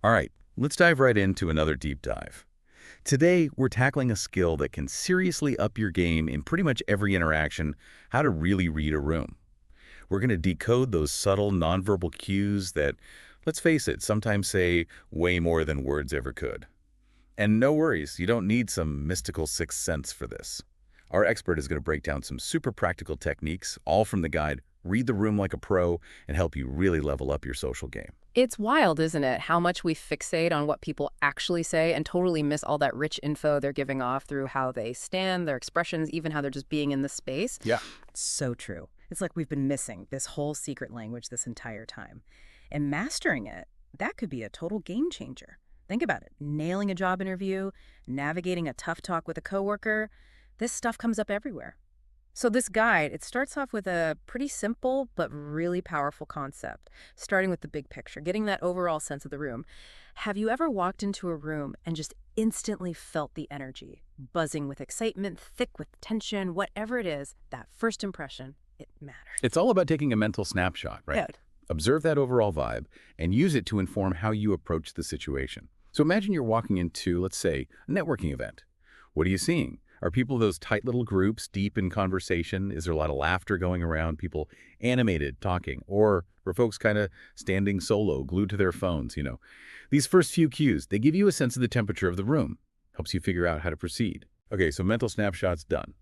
All right, let's dive right into another deep dive. Today, we're tackling a skill that can seriously up your game in pretty much every interaction, how to really read a room. We're going to decode those subtle nonverbal cues that, let's face it, sometimes say way more than words ever could. And no worries, you don't need some mystical sixth sense for this. Our expert is going to break down some super practical techniques, all from the guide Read the Room Like a Pro, and help you really level up your social game. It's wild, isn't it, how much we fixate on what people actually say and totally miss all that rich info they're giving off through how they stand, their expressions, even how they're just being in the space. Yeah. So true. It's like we've been missing this whole secret language this entire time. And mastering it, that could be a total game changer. Think about it. Nailing a job interview, navigating a tough talk with a coworker, this stuff comes up everywhere. So this guide, it starts off with a pretty simple but really powerful concept, starting with the big picture, getting that overall sense of the room. Have you ever walked into a room and just instantly felt the energy, buzzing with excitement, thick with tension, whatever it is, that first impression, it matters. It's all about taking a mental snapshot, right? Yeah. Observe that overall vibe and use it to inform how you approach the situation. So imagine you're walking into, let's say, a networking event. What are you seeing? Are people those tight little groups, deep in conversation? Is there a lot of laughter going around, people animated, talking? Or are folks kind of standing solo, glued to their phones, These first few cues, they give you a sense of the temperature of the room. Helps you figure out how to proceed. Okay, so mental snapshot's done.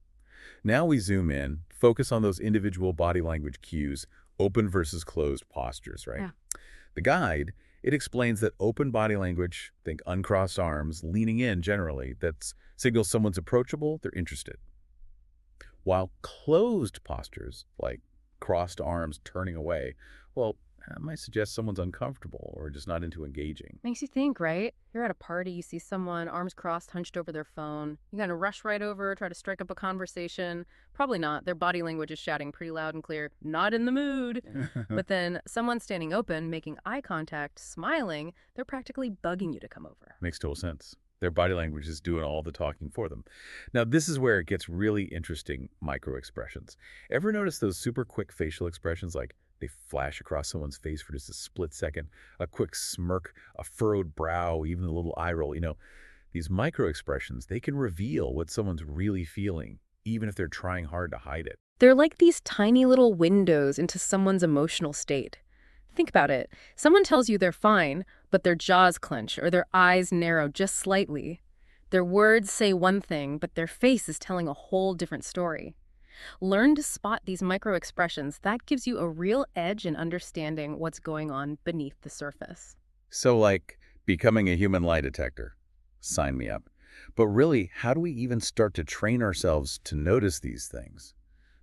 Now we zoom in, focus on those individual body language cues, open versus closed postures, right? Yeah. The guide, it explains that open body language, think uncrossed arms, leaning in generally, that signals someone's approachable, they're interested. While closed postures, like crossed arms turning away, well, that might suggest someone's uncomfortable or just not into engaging. Makes you think, right? You're at a party, you see someone, arms crossed, hunched over their phone. You kind of rush right over, try to strike up a conversation. Probably not. Their body language is shouting pretty loud and clear, not in the mood. But then someone standing open, making eye contact, smiling, they're practically bugging you to come over. Makes total sense. Their body language is doing all the talking for them. Now, this is where it gets really interesting, microexpressions. Ever notice those super quick facial expressions, like they flash across someone's face for just a split second, a quick smirk, a furrowed brow, even a little eye roll? These microexpressions, they can reveal what someone's really feeling, even if they're trying hard to hide it. They're like these tiny little windows into someone's emotional state. Think about it. Someone tells you they're fine, but their jaws clench or their eyes narrow just slightly. Their words say one thing, but their face is telling a whole different story. Learn to spot these microexpressions. That gives you a real edge in understanding what's going on beneath the surface. So like becoming a human lie detector. Sign me up. But really, how do we even start to train ourselves to notice these things?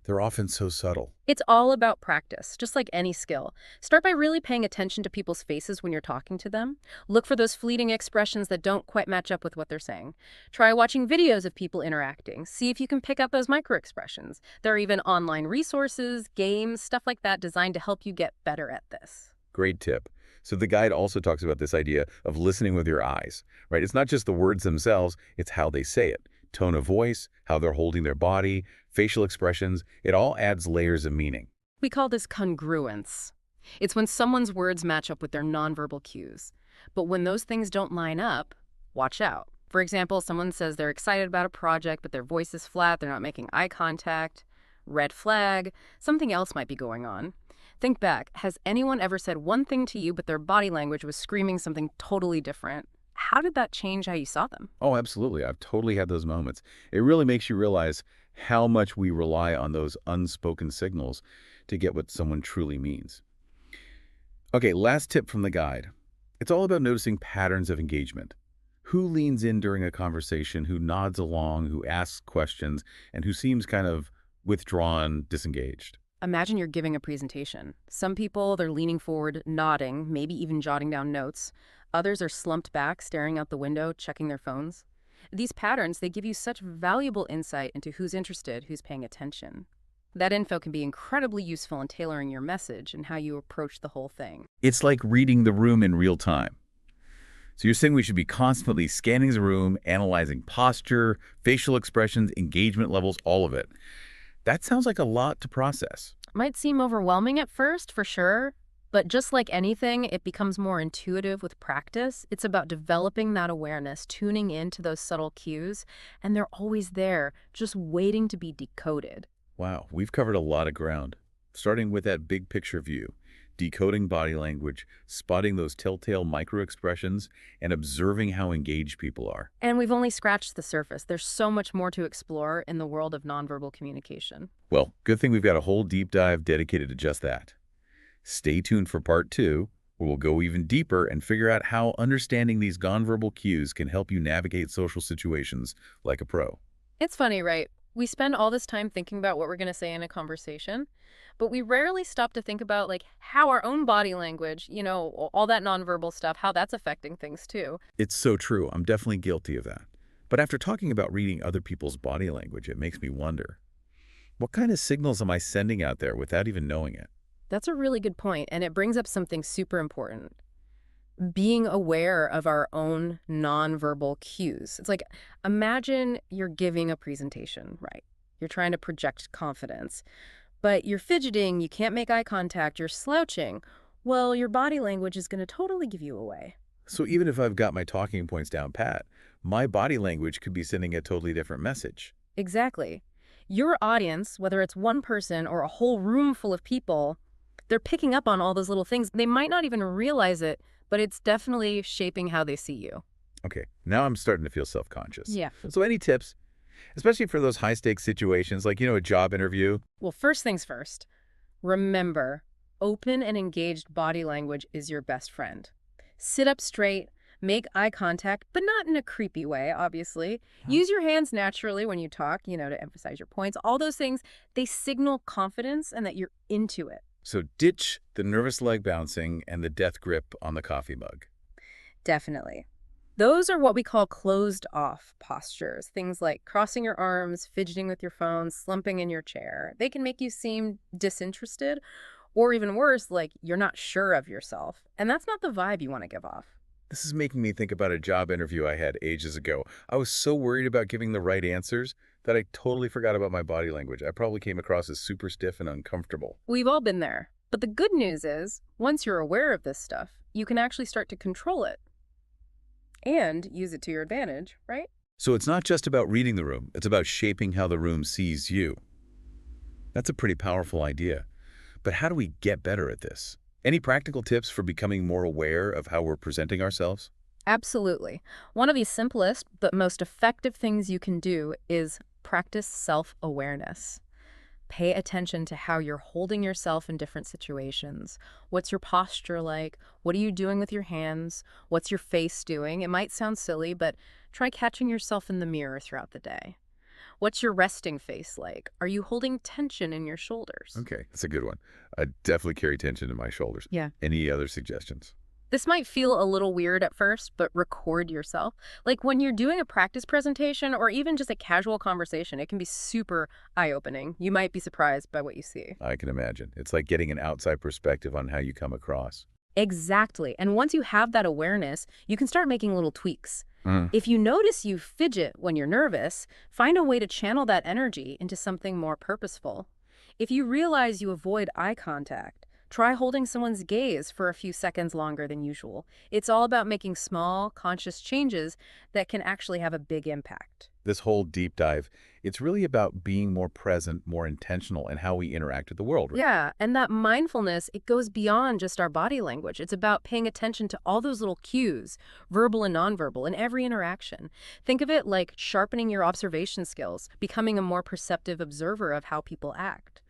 They're often so subtle. It's all about practice, just like any skill. Start by really paying attention to people's faces when you're talking to them. Look for those fleeting expressions that don't quite match up with what they're saying. Try watching videos of people interacting. See if you can pick up those microexpressions. There are even online resources, games, stuff like that designed to help you get better at this. Great tip. So the guide also talks about this idea of listening with your eyes, right? It's not just the words themselves, it's how they say it. Tone of voice, how they're holding their body, facial expressions, it all adds layers of meaning. We call this congruence. It's when someone's words match up with their nonverbal cues. But when those things don't line up, watch out. For example, someone says they're excited about a project, but their voice is flat, they're not making eye contact. Red flag. Something else might be going on. Think back. Has anyone ever said one thing to you, but their body language was screaming something totally different? How did that change how you saw them? Oh, absolutely. I've totally had those moments. It really makes you realize how much we rely on those unspoken signals to get what someone truly means. Okay, last tip from the guide. It's all about noticing patterns of engagement. Who leans in during a conversation, who nods along, who asks questions, and who seems kind of withdrawn, disengaged. Imagine you're giving a presentation. Some people, they're leaning forward, nodding, maybe even jotting down notes. Others are slumped back, staring out the window, checking their phones. These patterns, they give you such valuable insight into who's interested, who's paying attention. That info can be incredibly useful in tailoring your message and how you approach the whole thing. It's like reading the room in real time. So you're saying we should be constantly scanning the room, analyzing posture, facial expressions, engagement levels, all of it. That sounds like a lot to process. Might seem overwhelming at first, for sure. But just like anything, it becomes more intuitive with practice. It's about developing that awareness, tuning into those subtle cues, and they're always there, just waiting to be decoded. Wow, we've covered a lot of ground, starting with that big picture view, decoding body language, spotting those telltale microexpressions, and observing how engaged people are. And we've only scratched the surface. There's so much more to explore in the world of nonverbal communication. Well, good thing we've got a whole deep dive dedicated to just that. Stay tuned for part 2, where we'll go even deeper and figure out how understanding these nonverbal cues can help you navigate social situations like a pro. It's funny, right? We spend all this time thinking about what we're going to say in a conversation, but we rarely stop to think about like how our own body language, all that nonverbal stuff, how that's affecting things too. It's so true. I'm definitely guilty of that. But after talking about reading other people's body language, it makes me wonder, what kind of signals am I sending out there without even knowing it? That's a really good point, and it brings up something super important. Being aware of our own nonverbal cues. It's like, imagine you're giving a presentation, right? You're trying to project confidence, but you're fidgeting, you can't make eye contact, you're slouching. Well, your body language is going to totally give you away. So even if I've got my talking points down pat, my body language could be sending a totally different message. Exactly. Your audience, whether it's one person or a whole room full of people, they're picking up on all those little things. They might not even realize it, but it's definitely shaping how they see you. Okay, now I'm starting to feel self-conscious. Yeah. So any tips, especially for those high-stakes situations like, a job interview? Well, first things first, remember, open and engaged body language is your best friend. Sit up straight, make eye contact, but not in a creepy way, obviously. Use your hands naturally when you talk, to emphasize your points. All those things, they signal confidence and that you're into it. So ditch the nervous leg bouncing and the death grip on the coffee mug. Definitely. Those are what we call closed-off postures. Things like crossing your arms, fidgeting with your phone, slumping in your chair. They can make you seem disinterested, or even worse, like you're not sure of yourself. And that's not the vibe you want to give off. This is making me think about a job interview I had ages ago. I was so worried about giving the right answers that I totally forgot about my body language. I probably came across as super stiff and uncomfortable. We've all been there. But the good news is, once you're aware of this stuff, you can actually start to control it and use it to your advantage, right? So it's not just about reading the room, it's about shaping how the room sees you. That's a pretty powerful idea. But how do we get better at this? Any practical tips for becoming more aware of how we're presenting ourselves? Absolutely. One of the simplest but most effective things you can do is practice self-awareness. Pay attention to how you're holding yourself in different situations. What's your posture like? What are you doing with your hands? What's your face doing? It might sound silly, but try catching yourself in the mirror throughout the day. What's your resting face like? Are you holding tension in your shoulders? Okay, that's a good one. I definitely carry tension in my shoulders. Yeah. Any other suggestions? This might feel a little weird at first, but record yourself. Like when you're doing a practice presentation or even just a casual conversation, it can be super eye-opening. You might be surprised by what you see. I can imagine. It's like getting an outside perspective on how you come across. Exactly. And once you have that awareness, you can start making little tweaks. If you notice you fidget when you're nervous, find a way to channel that energy into something more purposeful. If you realize you avoid eye contact, try holding someone's gaze for a few seconds longer than usual. It's all about making small, conscious changes that can actually have a big impact. This whole deep dive, it's really about being more present, more intentional in how we interact with the world. Right? Yeah, and that mindfulness, it goes beyond just our body language. It's about paying attention to all those little cues, verbal and nonverbal, in every interaction. Think of it like sharpening your observation skills, becoming a more perceptive observer of how people act.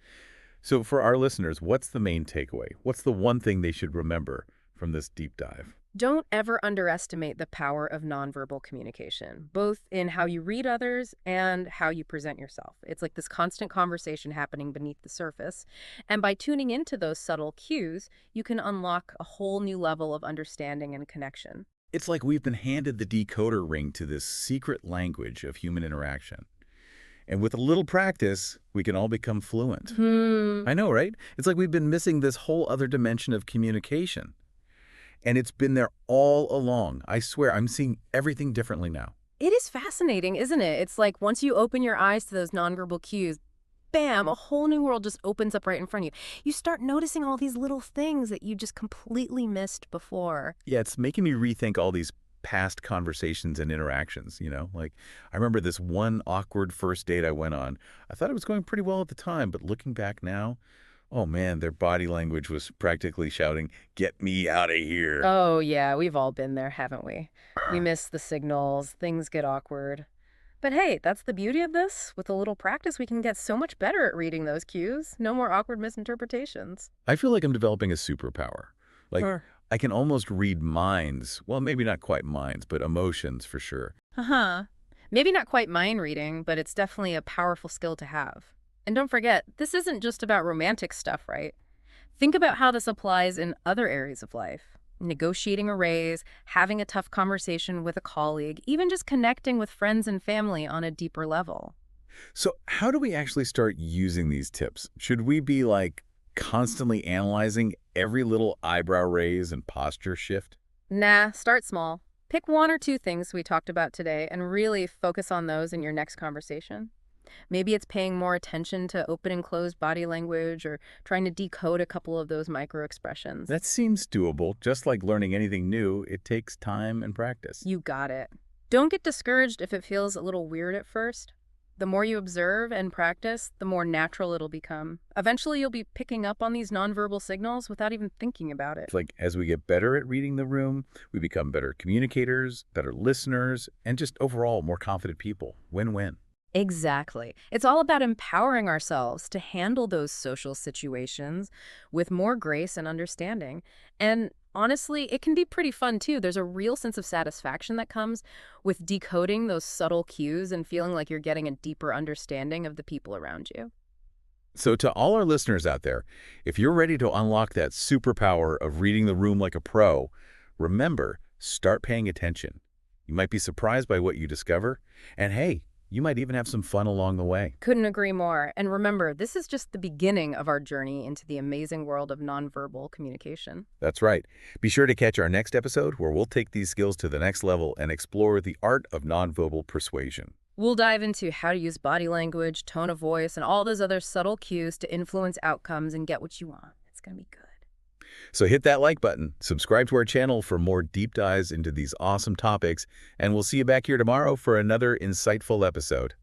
So for our listeners, what's the main takeaway? What's the one thing they should remember from this deep dive? Don't ever underestimate the power of nonverbal communication, both in how you read others and how you present yourself. It's like this constant conversation happening beneath the surface. And by tuning into those subtle cues, you can unlock a whole new level of understanding and connection. It's like we've been handed the decoder ring to this secret language of human interaction. And with a little practice, we can all become fluent. I know, right? It's like we've been missing this whole other dimension of communication. And it's been there all along. I swear, I'm seeing everything differently now. It is fascinating, isn't it? It's like once you open your eyes to those nonverbal cues, bam, a whole new world just opens up right in front of you. You start noticing all these little things that you just completely missed before. Yeah, it's making me rethink all these past conversations and interactions, Like, I remember this one awkward first date I went on. I thought it was going pretty well at the time, but looking back now, oh man, their body language was practically shouting, "Get me out of here." Oh, yeah, we've all been there, haven't we? We miss the signals, things get awkward. But hey, that's the beauty of this. With a little practice, we can get so much better at reading those cues. No more awkward misinterpretations. I feel like I'm developing a superpower. Like, Sure. I can almost read minds. Well, maybe not quite minds, but emotions for sure. Uh-huh. Maybe not quite mind reading, but it's definitely a powerful skill to have. And don't forget, this isn't just about romantic stuff, right? Think about how this applies in other areas of life. Negotiating a raise, having a tough conversation with a colleague, even just connecting with friends and family on a deeper level. So how do we actually start using these tips? Should we be like constantly analyzing every little eyebrow raise and posture shift? Nah, start small. Pick one or two things we talked about today and really focus on those in your next conversation. Maybe it's paying more attention to open and closed body language or trying to decode a couple of those microexpressions. That seems doable. Just like learning anything new, it takes time and practice. You got it. Don't get discouraged if it feels a little weird at first. The more you observe and practice, the more natural it'll become. Eventually, you'll be picking up on these nonverbal signals without even thinking about it. It's like as we get better at reading the room, we become better communicators, better listeners, and just overall more confident people. Win-win. Exactly. It's all about empowering ourselves to handle those social situations with more grace and understanding. And honestly, it can be pretty fun too. There's a real sense of satisfaction that comes with decoding those subtle cues and feeling like you're getting a deeper understanding of the people around you. So to all our listeners out there, if you're ready to unlock that superpower of reading the room like a pro, remember, start paying attention. You might be surprised by what you discover. And hey, you might even have some fun along the way. Couldn't agree more. And remember, this is just the beginning of our journey into the amazing world of nonverbal communication. That's right. Be sure to catch our next episode where we'll take these skills to the next level and explore the art of nonverbal persuasion. We'll dive into how to use body language, tone of voice, and all those other subtle cues to influence outcomes and get what you want. It's going to be good. So hit that like button, subscribe to our channel for more deep dives into these awesome topics, and we'll see you back here tomorrow for another insightful episode.